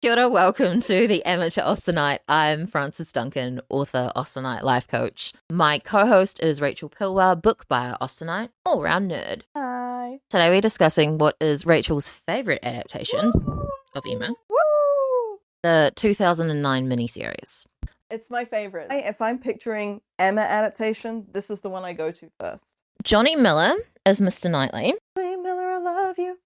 Kia ora, welcome to the Amateur Austenite. I'm Frances Duncan, author, Austenite life coach. My co-host is Rachel Pilwell, book buyer, Austenite, all-round nerd. Hi. Today we're discussing what is Rachel's favourite adaptation of Emma, Woo! the 2009 miniseries. It's my favorite. If I'm picturing Emma adaptation, this is the one I go to first. Johnny Miller is Mr. Knightley. Lee Miller, I love you.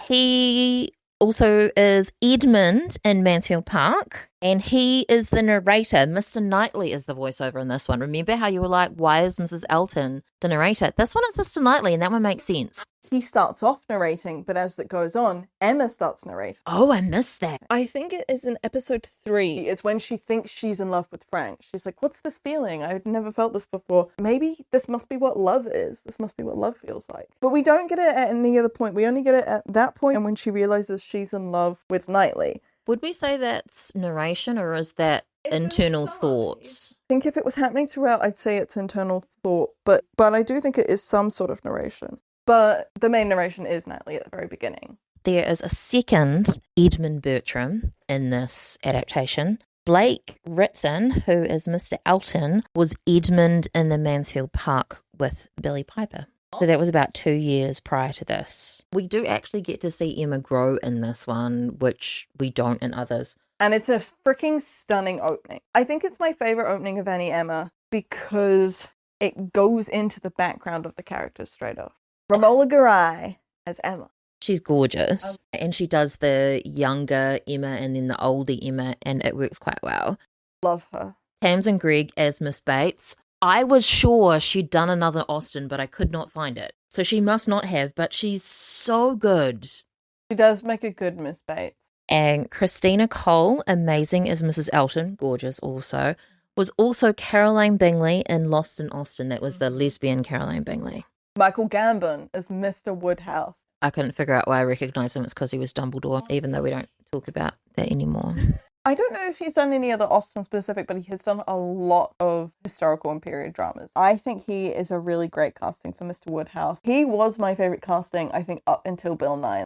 He also is Edmund in Mansfield Park, and he is the narrator. Mr. Knightley is the voiceover in this one. Remember how you were like, why is Mrs. Elton the narrator? This one is Mr. Knightley, and that one makes sense. He starts off narrating, but as it goes on, Emma starts narrating. Oh, I missed that. I think it is in episode 3. It's when she thinks she's in love with Frank. She's like, what's this feeling? I've never felt this before. Maybe this must be what love is. This must be what love feels like. But we don't get it at any other point. We only get it at that point and when she realizes she's in love with Knightley. Would we say that's narration, or is that internal thought? I think if it was happening throughout, I'd say it's internal thought. But I do think it is some sort of narration. But the main narration is Knightley at the very beginning. There is a second Edmund Bertram in this adaptation. Blake Ritson, who is Mr. Elton, was Edmund in the Mansfield Park with Billy Piper. So that was about 2 years prior to this. We do actually get to see Emma grow in this one, which we don't in others. And it's a freaking stunning opening. I think it's my favorite opening of any Emma because it goes into the background of the characters straight off. Romola Garai as Emma. She's gorgeous, and she does the younger Emma and then the older Emma, and it works quite well. Love her. Tamsin Gregg as Miss Bates. I was sure she'd done another Austen, but I could not find it. So she must not have, but she's so good. She does make a good Miss Bates. And Christina Cole, amazing as Mrs. Elton, gorgeous also, was also Caroline Bingley in Lost in Austen. That was the lesbian Caroline Bingley. Michael Gambon as Mr. Woodhouse. I couldn't figure out why I recognised him. It's because he was Dumbledore, even though we don't talk about that anymore. I don't know if he's done any other Austen specific, but he has done a lot of historical and period dramas. I think he is a really great casting for Mr. Woodhouse. He was my favourite casting, I think, up until Bill Nye.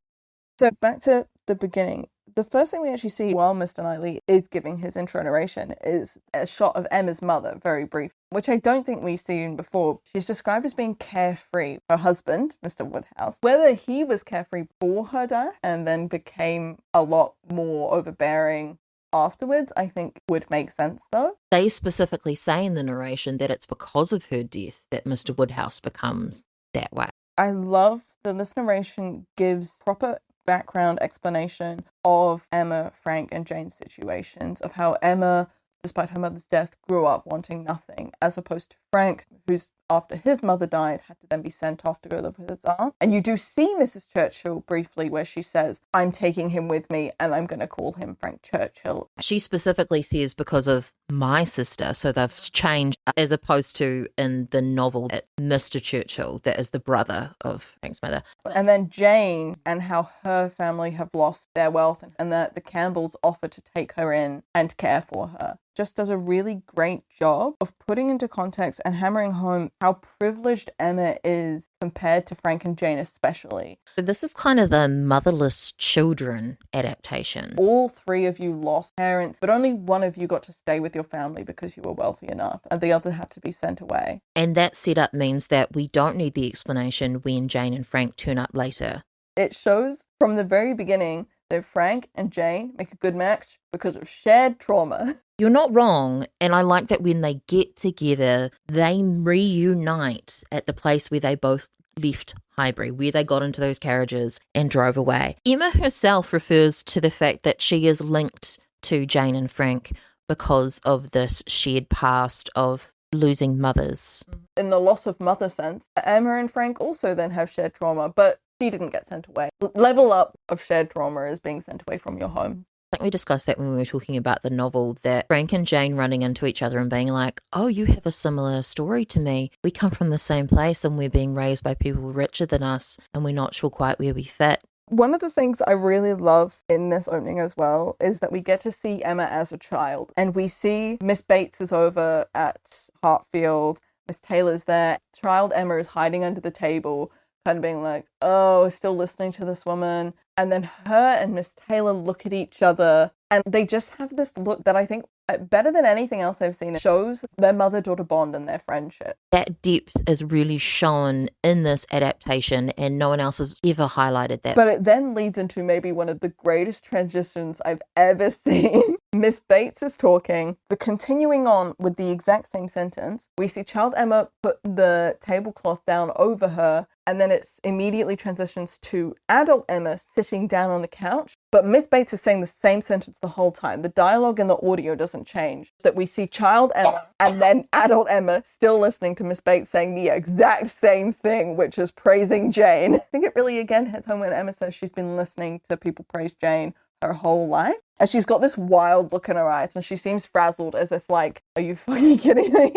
So back to the beginning. The first thing we actually see while Mr. Knightley is giving his intro narration is a shot of Emma's mother, very brief, which I don't think we've seen before. She's described as being carefree. Her husband, Mr. Woodhouse, whether he was carefree before her death and then became a lot more overbearing afterwards, I think would make sense though. They specifically say in the narration that it's because of her death that Mr. Woodhouse becomes that way. I love that this narration gives proper background explanation of Emma, Frank, and Jane's situations, of how Emma, despite her mother's death, grew up wanting nothing, as opposed to Frank, who's, after his mother died, had to then be sent off to go live with his aunt. And you do see Mrs. Churchill briefly where she says, I'm taking him with me and I'm going to call him Frank Churchill. She specifically says because of my sister, so they've changed, as opposed to in the novel, Mr. Churchill, that is the brother of Frank's mother. And then Jane and how her family have lost their wealth and that the Campbells offer to take her in and care for her. Just does a really great job of putting into context and hammering home how privileged Emma is compared to Frank and Jane especially. So this is kind of the motherless children adaptation. All 3 of you lost parents, but only one of you got to stay with your family because you were wealthy enough, and the other had to be sent away. And that setup means that we don't need the explanation when Jane and Frank turn up later. It shows from the very beginning that Frank and Jane make a good match because of shared trauma. You're not wrong, and I like that when they get together, they reunite at the place where they both left Highbury, where they got into those carriages and drove away. Emma herself refers to the fact that she is linked to Jane and Frank because of this shared past of losing mothers. In the loss of mother sense, Emma and Frank also then have shared trauma, but she didn't get sent away. Level up of shared trauma is being sent away from your home. I think we discussed that when we were talking about the novel, that Frank and Jane running into each other and being like, oh, you have a similar story to me. We come from the same place and we're being raised by people richer than us and we're not sure quite where we fit. One of the things I really love in this opening as well is that we get to see Emma as a child. And we see Miss Bates is over at Hartfield, Miss Taylor's there. Child Emma is hiding under the table, kind of being like, oh, still listening to this woman. And then her and Miss Taylor look at each other And they just have this look that I think, better than anything else I've seen, shows their mother-daughter bond and their friendship. That depth is really shown in this adaptation, and no one else has ever highlighted that. But it then leads into maybe one of the greatest transitions I've ever seen. Miss Bates is talking. The continuing on with the exact same sentence, we see child Emma put the tablecloth down over her, and then it immediately transitions to adult Emma sitting down on the couch. But Miss Bates is saying the same sentence the whole time. The dialogue and the audio doesn't change. That we see child Emma and then adult Emma still listening to Miss Bates saying the exact same thing, which is praising Jane. I think it really again hits home when Emma says she's been listening to people praise Jane her whole life. And she's got this wild look in her eyes and she seems frazzled, as if like, are you fucking kidding me?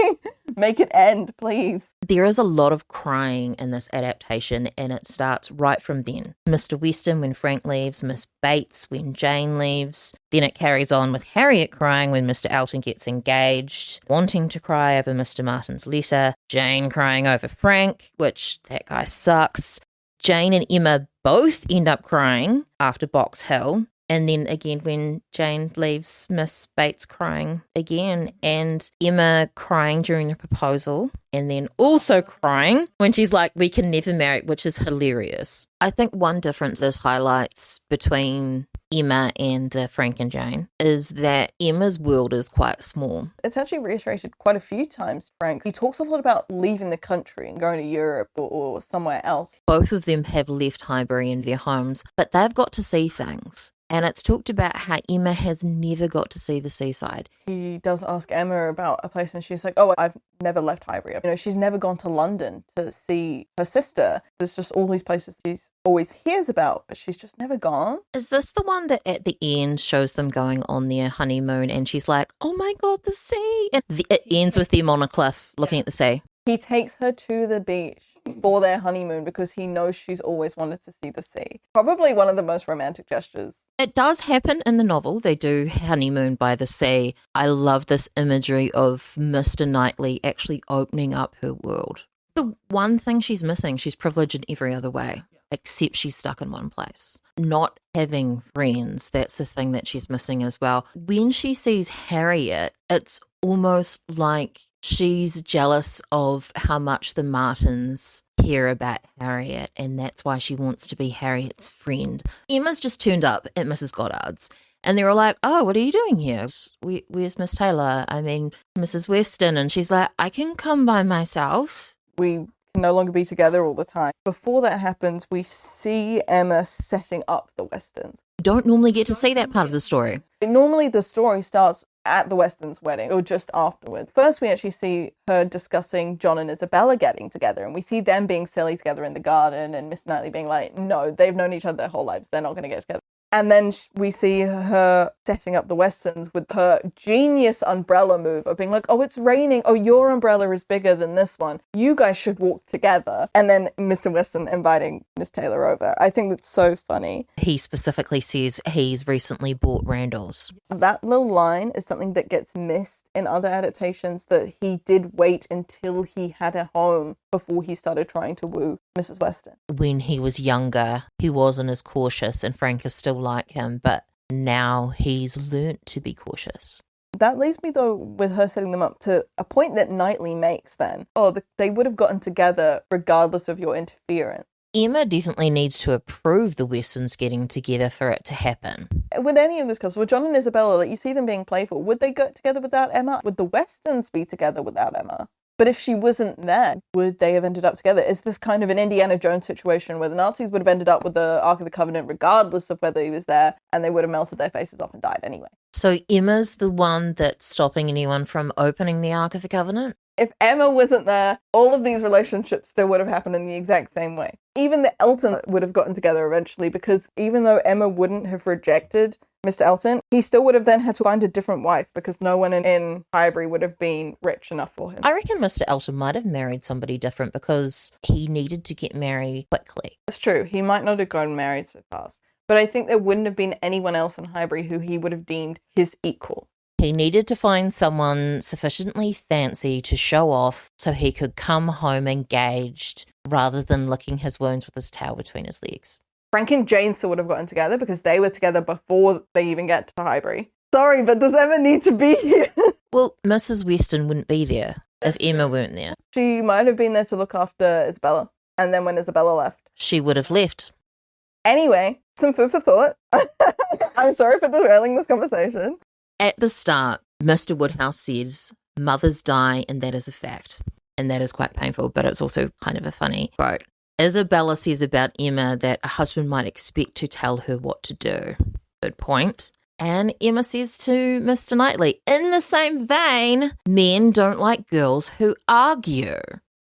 Make it end, please. There is a lot of crying in this adaptation, and it starts right from then. Mr. Weston when Frank leaves, Miss Bates when Jane leaves. Then it carries on with Harriet crying when Mr. Elton gets engaged, wanting to cry over Mr. Martin's letter, Jane crying over Frank, which that guy sucks. Jane and Emma both end up crying after Box Hill. And then again, when Jane leaves, Miss Bates crying again, and Emma crying during the proposal, and then also crying when she's like, we can never marry, which is hilarious. I think one difference this highlights between Emma and the Frank and Jane is that Emma's world is quite small. It's actually reiterated quite a few times, Frank. He talks a lot about leaving the country and going to Europe or somewhere else. Both of them have left Highbury and their homes, but they've got to see things. And it's talked about how Emma has never got to see the seaside. He does ask Emma about a place and she's like, oh, I've never left Highbury. You know, she's never gone to London to see her sister. There's just all these places she's always hears about, but she's just never gone. Is this the one that at the end shows them going on their honeymoon and she's like, oh my God, the sea. And it ends with them on a cliff looking at the sea. He takes her to the beach for their honeymoon because he knows she's always wanted to see the sea. Probably one of the most romantic gestures. It does happen in the novel. They do honeymoon by the sea. I love this imagery of Mr. Knightley actually opening up her world. The one thing she's missing, she's privileged in every other way, except she's stuck in one place. Not having friends, that's the thing that she's missing as well. When she sees Harriet, it's almost like she's jealous of how much the Martins care about Harriet, and that's why she wants to be Harriet's friend. Emma's just turned up at Mrs. Goddard's, and they were like, oh, what are you doing here? Where's Miss Taylor? I mean, Mrs. Weston. And she's like, I can come by myself. We can no longer be together all the time. Before that happens, we see Emma setting up the Westons. You don't normally get to see that part of the story. Normally the story starts at the Westons' wedding or just afterwards. First, we actually see her discussing John and Isabella getting together, and we see them being silly together in the garden and Miss Knightley being like, no, they've known each other their whole lives. They're not going to get together. And then we see her setting up the Westons with her genius umbrella move of being like, oh, it's raining. Oh, your umbrella is bigger than this one. You guys should walk together. And then Mr. Weston inviting Miss Taylor over. I think that's so funny. He specifically says he's recently bought Randall's. That little line is something that gets missed in other adaptations, that he did wait until he had a home before he started trying to woo Mrs. Weston. When he was younger, he wasn't as cautious, and Frank is still like him, but now he's learnt to be cautious. That leads me, though, with her setting them up to a point that Knightley makes then. Oh, they would have gotten together regardless of your interference. Emma definitely needs to approve the Westons getting together for it to happen. With any of this couples, with John and Isabella, like, you see them being playful. Would they get together without Emma? Would the Westons be together without Emma? But if she wasn't there, would they have ended up together? Is this kind of an Indiana Jones situation where the Nazis would have ended up with the Ark of the Covenant regardless of whether he was there, and they would have melted their faces off and died anyway? So Emma's the one that's stopping anyone from opening the Ark of the Covenant? If Emma wasn't there, all of these relationships still would have happened in the exact same way. Even the Elton would have gotten together eventually, because even though Emma wouldn't have rejected Mr. Elton, he still would have then had to find a different wife because no one in Highbury would have been rich enough for him. I reckon Mr. Elton might have married somebody different because he needed to get married quickly. It's true. He might not have gotten married so fast. But I think there wouldn't have been anyone else in Highbury who he would have deemed his equal. He needed to find someone sufficiently fancy to show off so he could come home engaged rather than licking his wounds with his tail between his legs. Frank and Jane still would have gotten together because they were together before they even get to Highbury. Sorry, but does Emma need to be here? Well, Mrs. Weston wouldn't be there if Emma weren't there. She might have been there to look after Isabella. And then when Isabella left, She would have left. Anyway, some food for thought. I'm sorry for derailing this conversation. At the start, Mr. Woodhouse says, mothers die, and that is a fact. And that is quite painful, but it's also kind of a funny quote. Isabella says about Emma that a husband might expect to tell her what to do. Good point. And Emma says to Mr. Knightley, in the same vein, men don't like girls who argue.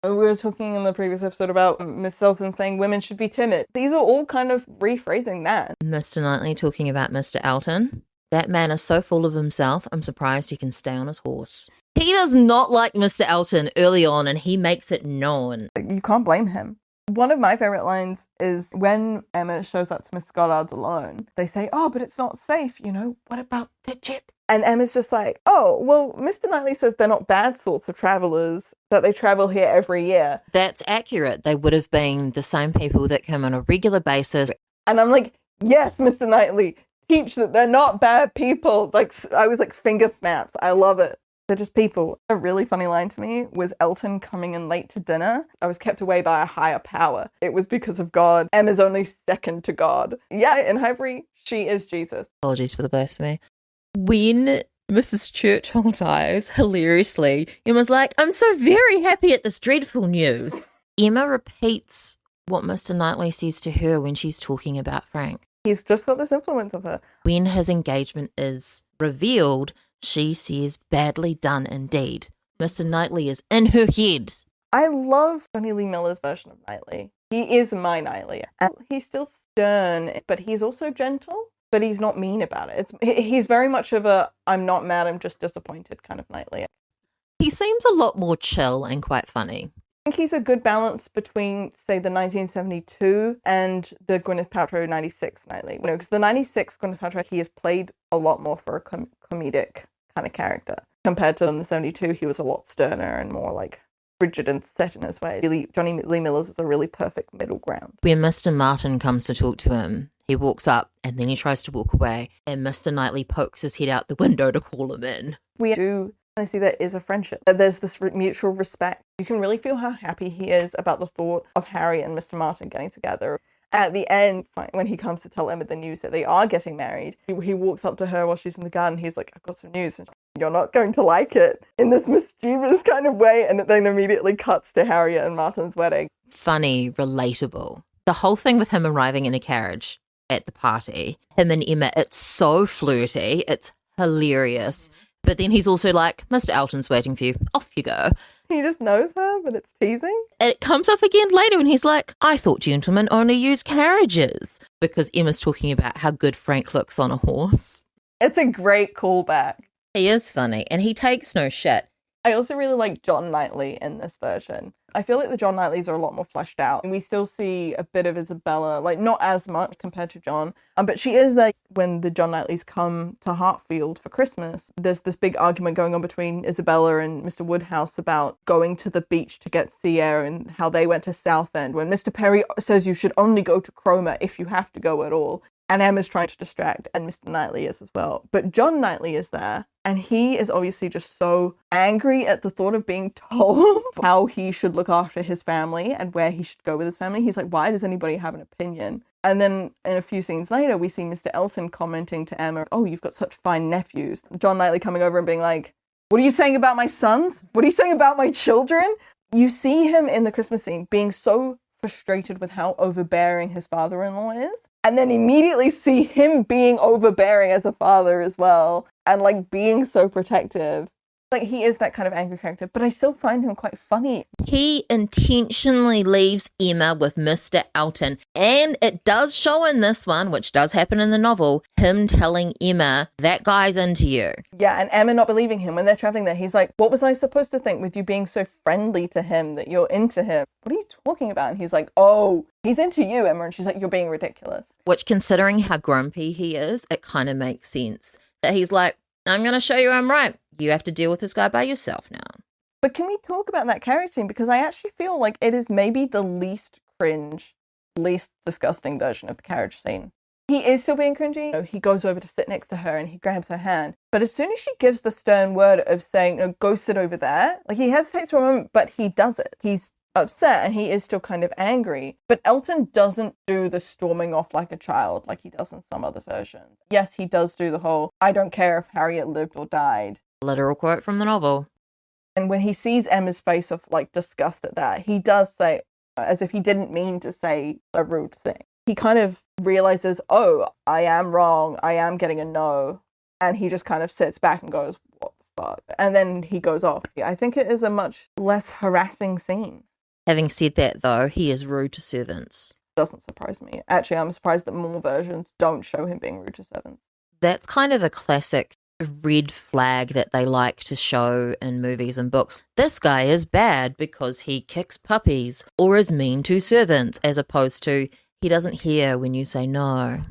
We were talking in the previous episode about Miss Selton saying women should be timid. These are all kind of rephrasing that. Mr. Knightley talking about Mr. Elton. That man is so full of himself, I'm surprised he can stay on his horse. He does not like Mr. Elton early on, and he makes it known. You can't blame him. One of my favourite lines is when Emma shows up to Miss Goddard's alone. They say, oh, but it's not safe, what about the chips? And Emma's just like, oh, well, Mr. Knightley says they're not bad sorts of travellers, that they travel here every year. That's accurate. They would have been the same people that come on a regular basis. And I'm like, yes, Mr. Knightley, teach that they're not bad people. Like, I was like, finger snaps. I love it. They're just people. A really funny line to me was Elton coming in late to dinner. I was kept away by a higher power. It was because of God. Emma's only second to God. Yeah, in Highbury, she is Jesus. Apologies for the blasphemy. When Mrs. Churchill dies, hilariously, Emma's like, I'm so very happy at this dreadful news. Emma repeats what Mr. Knightley says to her when she's talking about Frank. He's just got this influence of her. When his engagement is revealed, she says, badly done indeed. Mr. Knightley is in her head. I love Johnny Lee Miller's version of Knightley. He is my Knightley. And he's still stern, but he's also gentle, but he's not mean about it. He's very much of a, I'm not mad, I'm just disappointed kind of Knightley. He seems a lot more chill and quite funny. I think he's a good balance between, say, the 1972 and the Gwyneth Paltrow 96 Knightley. Because the 96 Gwyneth Paltrow, he has played a lot more for a comedic kind of character. Compared to in the 72, he was a lot sterner and more like rigid and set in his ways. Really, Johnny Lee Miller's is a really perfect middle ground. When Mr. Martin comes to talk to him, he walks up and then he tries to walk away, and Mr. Knightley pokes his head out the window to call him in. We do see that is a friendship. There's this mutual respect. You can really feel how happy he is about the thought of Harry and Mr. Martin getting together. At the end, when he comes to tell Emma the news that they are getting married, he walks up to her while she's in the garden. He's like, I've got some news. And you're not going to like it, in this mischievous kind of way. And it then immediately cuts to Harriet and Martin's wedding. Funny, relatable. The whole thing with him arriving in a carriage at the party, him and Emma, it's so flirty. It's hilarious. But then he's also like, Mr. Elton's waiting for you. Off you go. He just knows her, but it's teasing. It comes up again later and he's like, I thought gentlemen only use carriages. Because Emma's talking about how good Frank looks on a horse. It's a great callback. He is funny and he takes no shit. I also really like John Knightley in this version. I feel like the John Knightleys are a lot more fleshed out. And we still see a bit of Isabella, like not as much compared to John. But she is like, when the John Knightleys come to Hartfield for Christmas, there's this big argument going on between Isabella and Mr. Woodhouse about going to the beach to get sea air and how they went to Southend, when Mr. Perry says you should only go to Cromer if you have to go at all. And Emma's trying to distract, and Mr. Knightley is as well. But John Knightley is there, and he is obviously just so angry at the thought of being told how he should look after his family and where he should go with his family. He's like, why does anybody have an opinion? And then in a few scenes later, we see Mr. Elton commenting to Emma, oh, you've got such fine nephews. John Knightley coming over and being like, what are you saying about my sons? What are you saying about my children? You see him in the Christmas scene being so frustrated with how overbearing his father-in-law is, and then immediately see him being overbearing as a father as well, and like being so protective. Like, he is that kind of angry character, but I still find him quite funny. He intentionally leaves Emma with Mr. Elton, and it does show in this one, which does happen in the novel, him telling Emma, that guy's into you. Yeah, and Emma not believing him when they're traveling there. He's like, what was I supposed to think with you being so friendly to him that you're into him? What are you talking about? And he's like, oh, he's into you, Emma. And she's like, you're being ridiculous. Which, considering how grumpy he is, it kind of makes sense. That he's like, I'm going to show you I'm right. You have to deal with this guy by yourself now. But can we talk about that carriage scene? Because I actually feel like it is maybe the least cringe least disgusting version of the carriage scene. He is still being cringy. You know, he goes over to sit next to her and he grabs her hand. But as soon as she gives the stern word of saying, no, go sit over there, like he hesitates for a moment, but he does it. He's upset and he is still kind of angry. But Elton doesn't do the storming off like a child like he does in some other versions. Yes, he does do the whole, I don't care if Harriet lived or died. Literal quote from the novel. And when he sees Emma's face of like disgust at that, he does say, as if he didn't mean to say a rude thing. He kind of realizes, oh, I am wrong. I am getting a no. And he just kind of sits back and goes, what the fuck? And then he goes off. I think it is a much less harassing scene. Having said that, though, he is rude to servants. Doesn't surprise me. Actually, I'm surprised that more versions don't show him being rude to servants. That's kind of a classic red flag that they like to show in movies and books. This guy is bad because he kicks puppies or is mean to servants, as opposed to he doesn't hear when you say no.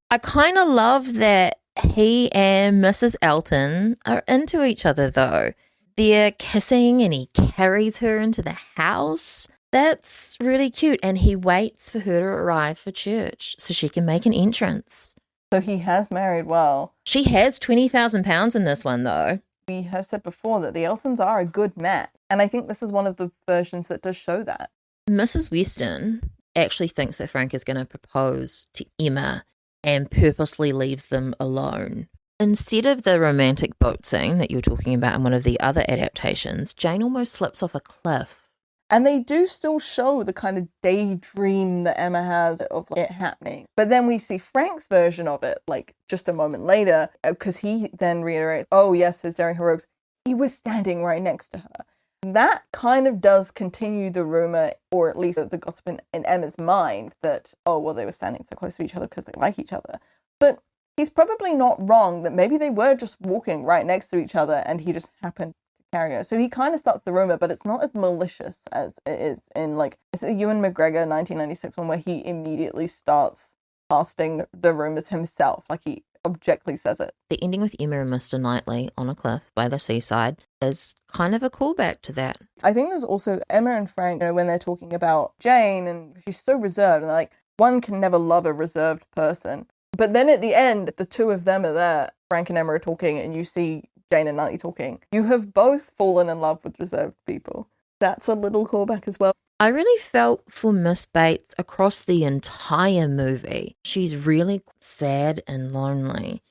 I kind of love that he and Mrs. Elton are into each other, though. They're kissing and he carries her into the house. That's really cute. And he waits for her to arrive for church so she can make an entrance. So he has married well. She has £20,000 in this one, though. We have said before that the Eltons are a good match. And I think this is one of the versions that does show that. Mrs. Weston actually thinks that Frank is going to propose to Emma and purposely leaves them alone. Instead of the romantic boat scene that you were talking about in one of the other adaptations, Jane almost slips off a cliff. And they do still show the kind of daydream that Emma has of it happening. But then we see Frank's version of it, like just a moment later, because he then reiterates, oh yes, his daring heroics, he was standing right next to her. That kind of does continue the rumor, or at least the gossip in Emma's mind, that, oh, well, they were standing so close to each other because they like each other. But he's probably not wrong that maybe they were just walking right next to each other and he just happened to carry her. So he kind of starts the rumor, but it's not as malicious as it is in, like, is it the Ewan McGregor 1996 one where he immediately starts casting the rumors himself? Like, he objectively says it. The ending with Emma and Mr. Knightley on a cliff by the seaside is kind of a callback to that. I think there's also Emma and Frank, you know, when they're talking about Jane and she's so reserved, and they're like, one can never love a reserved person. But then at the end, the two of them are there, Frank and Emma are talking, and you see Jane and Knightley talking. You have both fallen in love with reserved people. That's a little callback as well. I really felt for Miss Bates across the entire movie. She's really sad and lonely.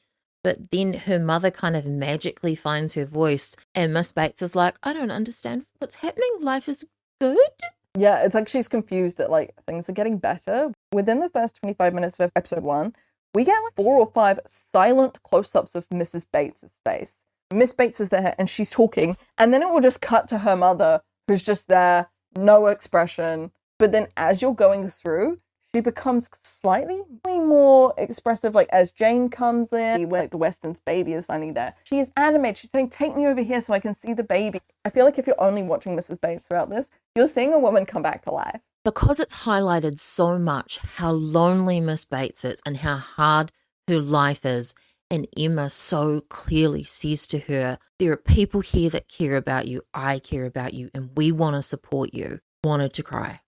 But then her mother kind of magically finds her voice, and Miss Bates is like, I don't understand what's happening. Life is good. Yeah, it's like she's confused that, like, things are getting better. Within the first 25 minutes of episode 1, we get like 4 or 5 silent close-ups of Mrs. Bates's face. Miss Bates is there and she's talking, and then it will just cut to her mother, who's just there, no expression. But then as you're going through, she becomes slightly more expressive, like as Jane comes in, when the Weston's baby is finally there. She is animated. She's saying, take me over here so I can see the baby. I feel like if you're only watching Mrs. Bates throughout this, you're seeing a woman come back to life. Because it's highlighted so much how lonely Miss Bates is and how hard her life is, and Emma so clearly says to her, there are people here that care about you, I care about you, and we want to support you. Wanted to cry.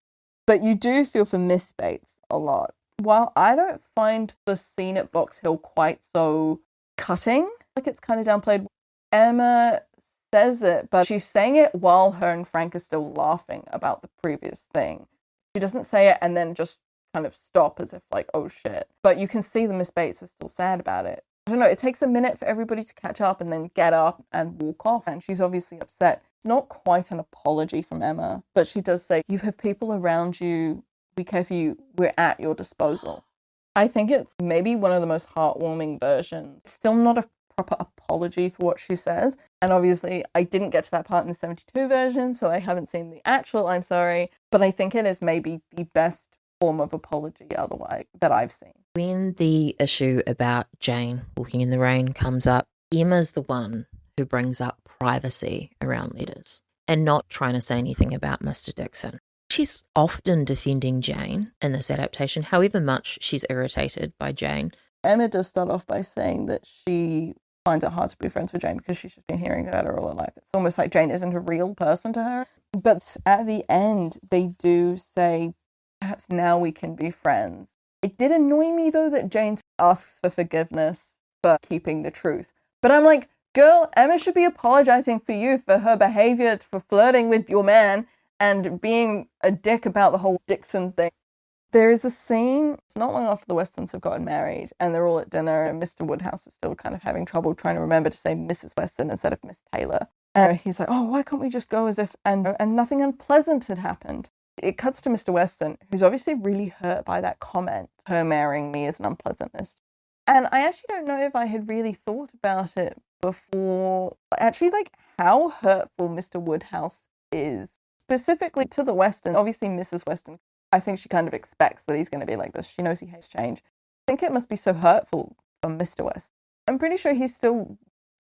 But you do feel for Miss Bates a lot. While I don't find the scene at Box Hill quite so cutting, like it's kind of downplayed, Emma says it, but she's saying it while her and Frank are still laughing about the previous thing. She doesn't say it and then just kind of stop as if like, oh shit. But you can see that Miss Bates is still sad about it. I don't know, it takes a minute for everybody to catch up and then get up and walk off. And she's obviously upset. It's not quite an apology from Emma, but she does say, you have people around you, we care for you, we're at your disposal. I think it's maybe one of the most heartwarming versions. It's still not a proper apology for what she says. And obviously, I didn't get to that part in the 72 version, so I haven't seen the actual I'm sorry. But I think it is maybe the best form of apology otherwise that I've seen. When the issue about Jane walking in the rain comes up, Emma's the one who brings up privacy around letters and not trying to say anything about Mr. Dixon. She's often defending Jane in this adaptation, however much she's irritated by Jane. Emma does start off by saying that she finds it hard to be friends with Jane because she's just been hearing about her all her life. It's almost like Jane isn't a real person to her. But at the end, they do say Perhaps now we can be friends. It did annoy me, though, that Jane asks for forgiveness for keeping the truth. But I'm like, girl, Emma should be apologizing for you for her behavior, for flirting with your man and being a dick about the whole Dixon thing. There is a scene, it's not long after the Westons have gotten married, and they're all at dinner, and Mr. Woodhouse is still kind of having trouble trying to remember to say Mrs. Weston instead of Miss Taylor. And he's like, oh, why can't we just go as if, and nothing unpleasant had happened. It cuts to Mr. Weston, who's obviously really hurt by that comment, her marrying me is an unpleasantness. And I actually don't know if I had really thought about it before, actually, like, how hurtful Mr. Woodhouse is, specifically to the Weston. Obviously, Mrs. Weston, I think she kind of expects that he's going to be like this. She knows he hates change. I think it must be so hurtful for Mr. West. I'm pretty sure he's still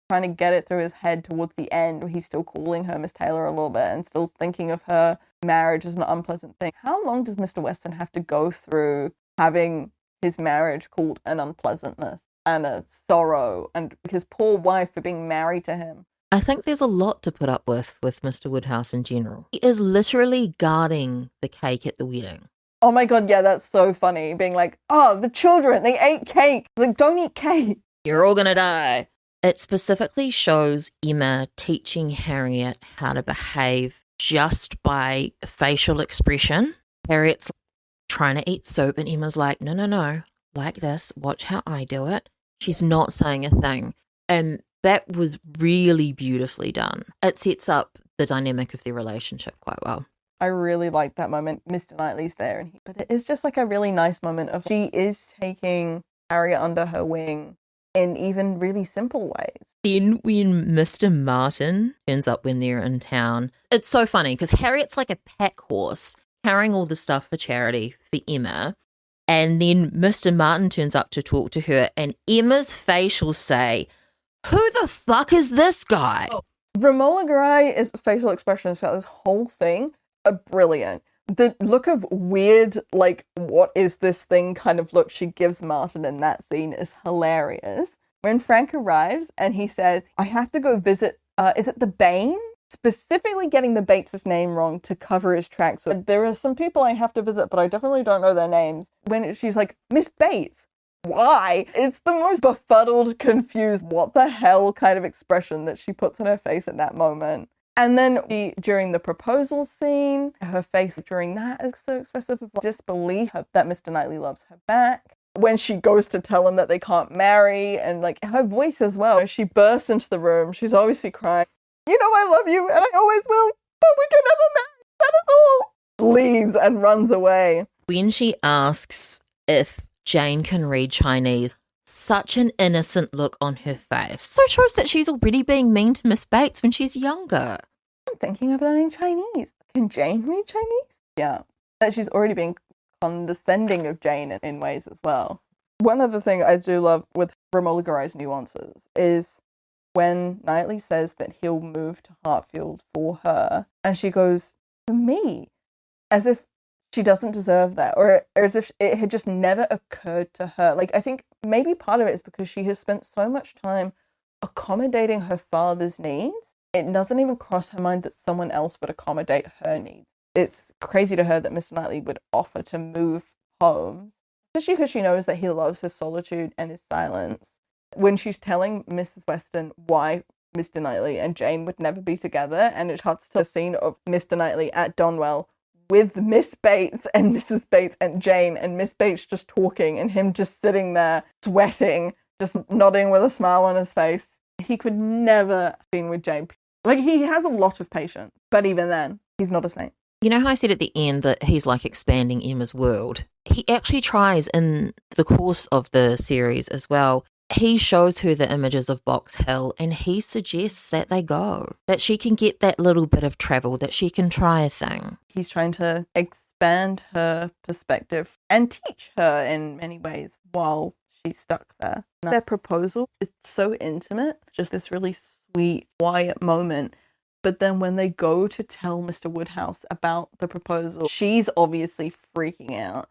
trying to get it through his head towards the end, where he's still calling her Miss Taylor a little bit and still thinking of her marriage as an unpleasant thing. How long does Mr. Weston have to go through having his marriage called an unpleasantness and a sorrow, and his poor wife for being married to him? I think there's a lot to put up with Mr. Woodhouse in general. He is literally guarding the cake at the wedding. Oh my god, yeah, that's so funny. Being like, oh, the children, they ate cake. Like, don't eat cake. You're all gonna die. It specifically shows Emma teaching Harriet how to behave just by facial expression. Harriet's trying to eat soup and Emma's like, no, like this, watch how I do it. She's not saying a thing. And that was really beautifully done. It sets up the dynamic of their relationship quite well. I really like that moment. Mr. Knightley's there, but it is just like a really nice moment of she is taking Harriet under her wing in even really simple ways. Then when Mr. Martin turns up when they're in town, it's so funny because Harriet's like a pack horse carrying all the stuff for charity for Emma. And then Mr. Martin turns up to talk to her and Emma's face will say, who the fuck is this guy? Oh. Romola Garai's facial expressions throughout this whole thing are brilliant. The look of weird, like, what is this thing kind of look she gives Martin in that scene is hilarious. When Frank arrives and he says, I have to go visit, is it the Bain? Specifically getting the Bates' name wrong to cover his tracks. So there are some people I have to visit, but I definitely don't know their names. When she's like, Miss Bates, why? It's the most befuddled, confused, what the hell kind of expression that she puts on her face at that moment. And then during the proposal scene, her face during that is so expressive of disbelief that Mr. Knightley loves her back. When she goes to tell him that they can't marry, and like her voice as well, she bursts into the room. She's obviously crying. You know I love you and I always will, but we can never marry. That is all. Leaves and runs away. When she asks if Jane can read Chinese, such an innocent look on her face. So it shows that she's already being mean to Miss Bates when she's younger. I'm thinking of learning Chinese. Can Jane read Chinese? Yeah. That she's already being condescending of Jane in ways as well. One other thing I do love with Romola Garai's nuances is when Knightley says that he'll move to Hartfield for her, and she goes, for me, as if she doesn't deserve that, or as if it had just never occurred to her. Like, I think maybe part of it is because she has spent so much time accommodating her father's needs, it doesn't even cross her mind that someone else would accommodate her needs. It's crazy to her that Mr. Knightley would offer to move homes, especially because she knows that he loves his solitude and his silence. When she's telling Mrs. Weston why Mr. Knightley and Jane would never be together, and it cuts to a scene of Mr. Knightley at Donwell with Miss Bates and Mrs. Bates and Jane, and Miss Bates just talking and him just sitting there sweating, just nodding with a smile on his face. He could never have been with Jane. Like, he has a lot of patience, but even then, he's not a saint. You know how I said at the end that he's like expanding Emma's world? He actually tries in the course of the series as well. He shows her the images of Box Hill and he suggests that they go, that she can get that little bit of travel, that she can try a thing. He's trying to expand her perspective and teach her in many ways while she's stuck there. Their proposal is so intimate, just this really sweet, quiet moment. But then when they go to tell Mr. Woodhouse about the proposal, she's obviously freaking out.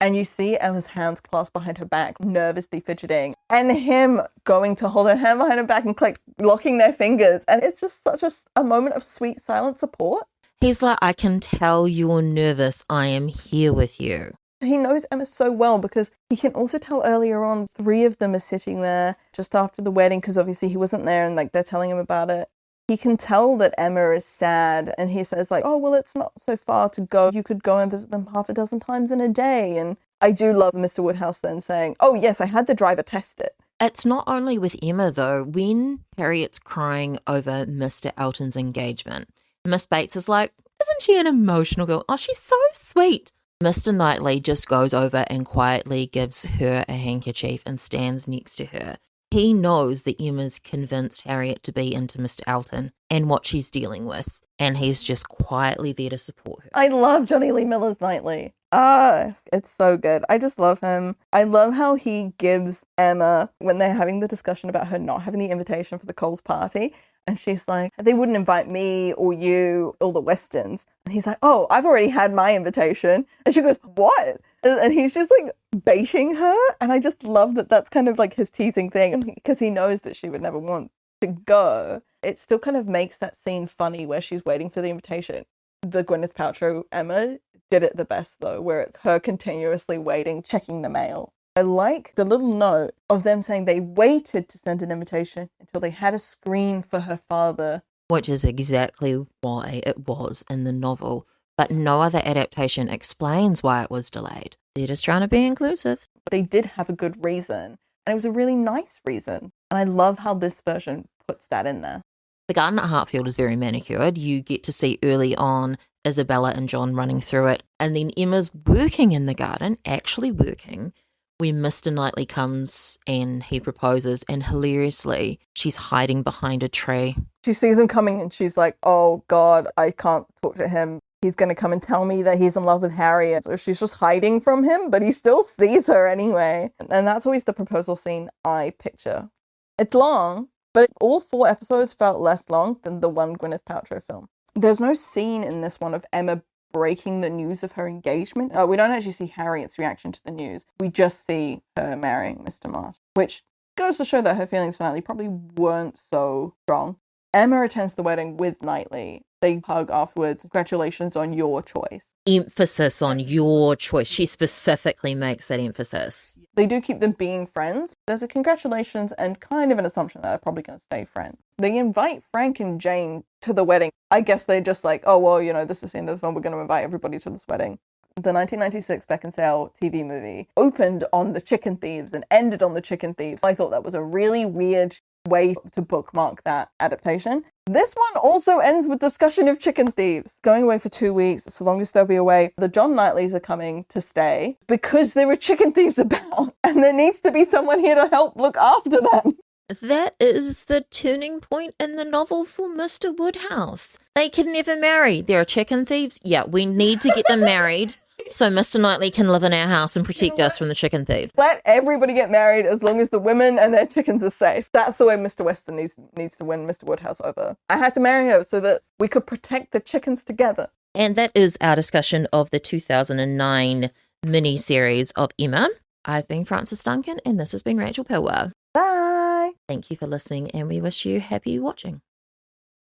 And you see Emma's hands clasped behind her back, nervously fidgeting, and him going to hold her hand behind her back and like locking their fingers. And it's just such a moment of sweet, silent support. He's like, I can tell you're nervous. I am here with you. He knows Emma so well because he can also tell earlier on 3 of them are sitting there just after the wedding because obviously he wasn't there and like they're telling him about it. He can tell that Emma is sad and he says like, oh, well, it's not so far to go. You could go and visit them half a dozen times in a day. And I do love Mr. Woodhouse then saying, oh, yes, I had the driver test it. It's not only with Emma, though. When Harriet's crying over Mr. Elton's engagement, Miss Bates is like, isn't she an emotional girl? Oh, she's so sweet. Mr. Knightley just goes over and quietly gives her a handkerchief and stands next to her. He knows that Emma's convinced Harriet to be into Mr. Elton and what she's dealing with, and he's just quietly there to support her. I love Johnny Lee Miller's Knightley. It's so good. I just love him. I love how he gives Emma, when they're having the discussion about her not having the invitation for the Coles party, and she's like, they wouldn't invite me or you or the Westons. And he's like, oh, I've already had my invitation. And she goes, what? And he's just like baiting her. And I just love that that's kind of like his teasing thing because he knows that she would never want to go. It still kind of makes that scene funny where she's waiting for the invitation. The Gwyneth Paltrow Emma did it the best though, where it's her continuously waiting, checking the mail. I like the little note of them saying they waited to send an invitation until they had a screen for her father. Which is exactly why it was in the novel. But no other adaptation explains why it was delayed. They're just trying to be inclusive. But they did have a good reason. And it was a really nice reason. And I love how this version puts that in there. The garden at Hartfield is very manicured. You get to see early on Isabella and John running through it. And then Emma's working in the garden, actually working, when Mr. Knightley comes and he proposes, and hilariously, she's hiding behind a tree. She sees him coming and she's like, oh God, I can't talk to him. He's going to come and tell me that he's in love with Harriet. So she's just hiding from him, but he still sees her anyway. And that's always the proposal scene I picture. It's long, but all 4 episodes felt less long than the one Gwyneth Paltrow film. There's no scene in this one of Emma breaking the news of her engagement. We don't actually see Harriet's reaction to the news. We just see her marrying Mr. Martin, which goes to show that her feelings for Knightley probably weren't so strong. Emma attends the wedding with Knightley. They hug afterwards. Congratulations on your choice. Emphasis on your choice. She specifically makes that emphasis. They do keep them being friends. There's a congratulations and kind of an assumption that they're probably going to stay friends. They invite Frank and Jane to the wedding. I guess they're just like, oh, well, you know, this is the end of the film. We're going to invite everybody to this wedding. The 1996 Beckinsale TV movie opened on the chicken thieves and ended on the chicken thieves. I thought that was a really weird way to bookmark that adaptation. This one also ends with discussion of chicken thieves. Going away for 2 weeks, so long as they'll be away. The John Knightleys are coming to stay because there are chicken thieves about and there needs to be someone here to help look after them. That is the turning point in the novel for Mr. Woodhouse. They can never marry. There are chicken thieves. Yeah, we need to get them married so Mr. Knightley can live in our house and protect us from the chicken thieves. Let everybody get married as long as the women and their chickens are safe. That's the way Mr. Weston needs to win Mr. Woodhouse over. I had to marry her so that we could protect the chickens together. And that is our discussion of the 2009 mini-series of Emma. I've been Frances Duncan and this has been Rachel Pilwer. Bye! Thank you for listening and we wish you happy watching.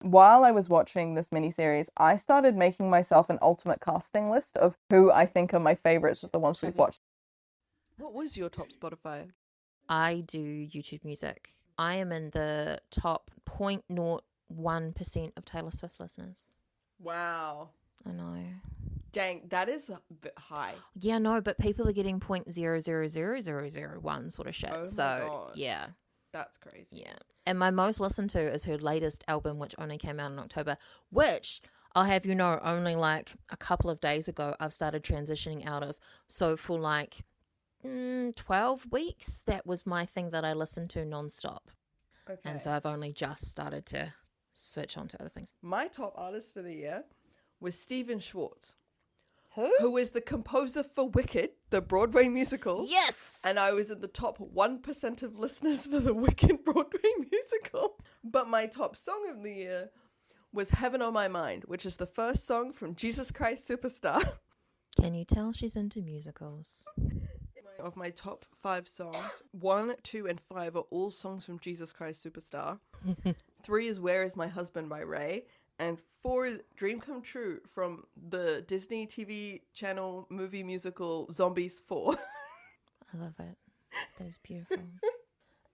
While I was watching this miniseries, I started making myself an ultimate casting list of who I think are my favorites of the ones we've watched. What was your top Spotify? I do YouTube music. I am in the top 0.01% of Taylor Swift listeners. Wow. I know. Dang, that is a bit high. Yeah, no, but people are getting 0.000001 sort of shit. Oh my so, God. yeah. That's crazy. Yeah. And my most listened to is her latest album, which only came out in October, which I'll have you know, only like a couple of days ago, I've started transitioning out of. So for like 12 weeks, that was my thing that I listened to nonstop. Okay. And so I've only just started to switch on to other things. My top artist for the year was Stephen Schwartz. Who? Who is the composer for Wicked, the Broadway musical. Yes! And I was in the top 1% of listeners for the Wicked Broadway musical. But my top song of the year was Heaven on My Mind, which is the first song from Jesus Christ Superstar. Can you tell she's into musicals? Of my top 5 songs, 1, 2, and 5 are all songs from Jesus Christ Superstar. 3 is Where Is My Husband by Ray. And 4 is Dream Come True from the Disney TV channel movie musical Zombies 4. I love it. That is beautiful.